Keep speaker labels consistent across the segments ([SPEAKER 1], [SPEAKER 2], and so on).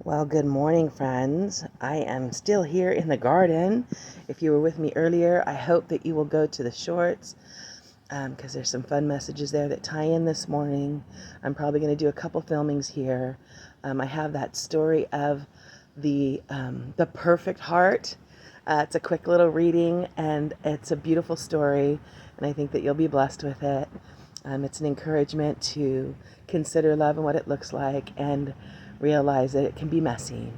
[SPEAKER 1] Well, good morning, friends. I am still here in the garden. If you were with me earlier, I hope that you will go to the shorts because there's some fun messages there that tie in this morning. I'm probably going to do a couple filmings here. I have that story of the perfect heart. It's a quick little reading, and it's a beautiful story, and I think that you'll be blessed with it. It's an encouragement to consider love and what it looks like and realize that it can be messy.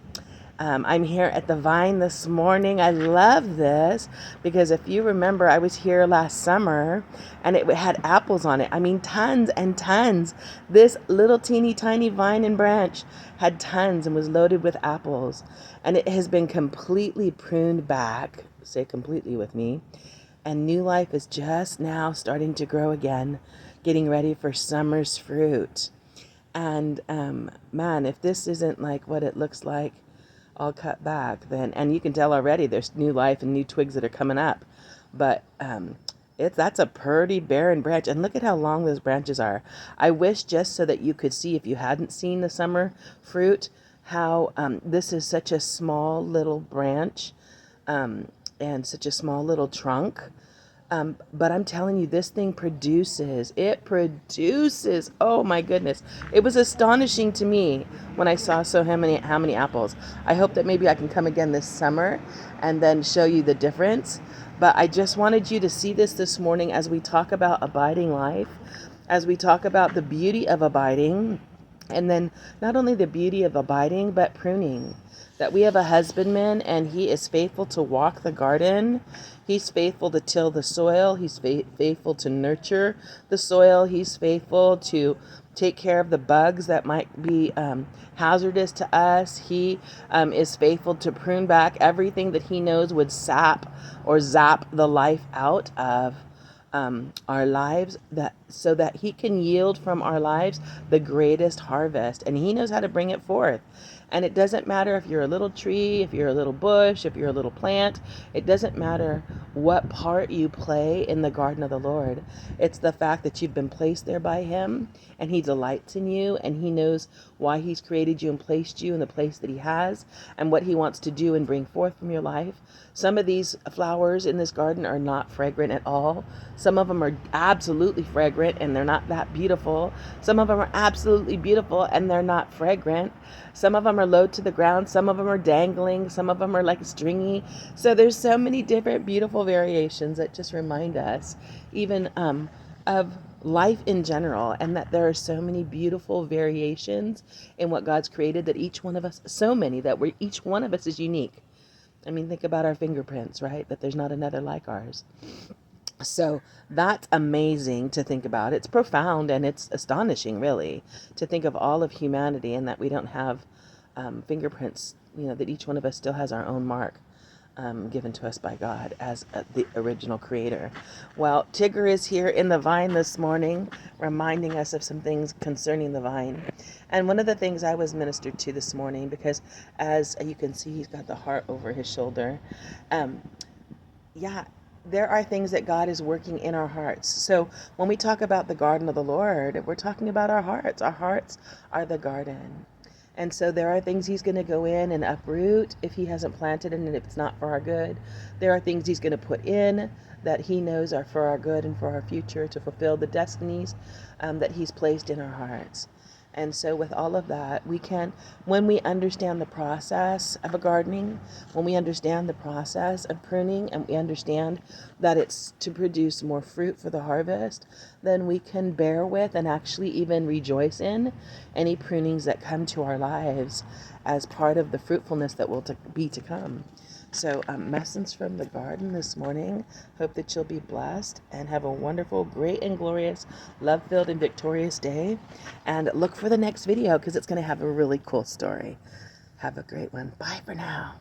[SPEAKER 1] I'm here at the Vine this morning. I love this because if you remember, I was here last summer and it had apples on it. I mean, tons and tons. This little teeny tiny vine and branch had tons and was loaded with apples. And it has been completely pruned back. Say completely with me. And new life is just now starting to grow again, getting ready for summer's fruit. And man, if this isn't like what it looks like all cut back, then, and you can tell already there's new life and new twigs that are coming up. But that's a pretty barren branch. And look at how long those branches are. I wish, just so that you could see, if you hadn't seen the summer fruit, how this is such a small little branch and such a small little trunk. But I'm telling you, this thing it produces, oh my goodness. It was astonishing to me when I saw how many apples. I hope that maybe I can come again this summer and then show you the difference. But I just wanted you to see this morning as we talk about abiding life, as we talk about the beauty of abiding, and then not only the beauty of abiding, but pruning. That we have a husbandman and he is faithful to walk the garden. He's faithful to till the soil. He's faithful to nurture the soil. He's faithful to take care of the bugs that might be hazardous to us. He is faithful to prune back everything that he knows would sap or zap the life out of our lives, that so that he can yield from our lives the greatest harvest, and he knows how to bring it forth. And it doesn't matter if you're a little tree, if you're a little bush, if you're a little plant. It doesn't matter what part you play in the garden of the Lord. It's the fact that you've been placed there by him, and he delights in you, and he knows why he's created you and placed you in the place that he has, and what he wants to do and bring forth from your life. Some of these flowers in this garden are not fragrant at all. Some of them are absolutely fragrant and they're not that beautiful. Some of them are absolutely beautiful and they're not fragrant. Some of them are low to the ground. Some of them are dangling. Some of them are like stringy. So there's so many different beautiful variations that just remind us even of life in general, and that there are so many beautiful variations in what God's created, that each one of us, so many, that each one of us is unique. I mean, think about our fingerprints, right? That there's not another like ours. So that's amazing to think about. It's profound and it's astonishing, really, to think of all of humanity and that we don't have fingerprints, that each one of us still has our own mark given to us by God as the original creator. Well, Tigger is here in the vine this morning, reminding us of some things concerning the vine. And one of the things I was ministered to this morning, because as you can see, he's got the heart over his shoulder. Yeah, there are things that God is working in our hearts. So when we talk about the garden of the Lord, we're talking about our hearts. Our hearts are the garden. And so there are things he's going to go in and uproot if he hasn't planted it and if it's not for our good. There are things he's going to put in that he knows are for our good and for our future, to fulfill the destinies that he's placed in our hearts. And so with all of that, when we understand the process of a gardening, when we understand the process of pruning, and we understand that it's to produce more fruit for the harvest, then we can bear with and actually even rejoice in any prunings that come to our lives as part of the fruitfulness that will be to come. So message from the garden this morning. Hope that you'll be blessed and have a wonderful, great and glorious, love-filled and victorious day. And look for the next video because it's going to have a really cool story. Have a great one. Bye for now.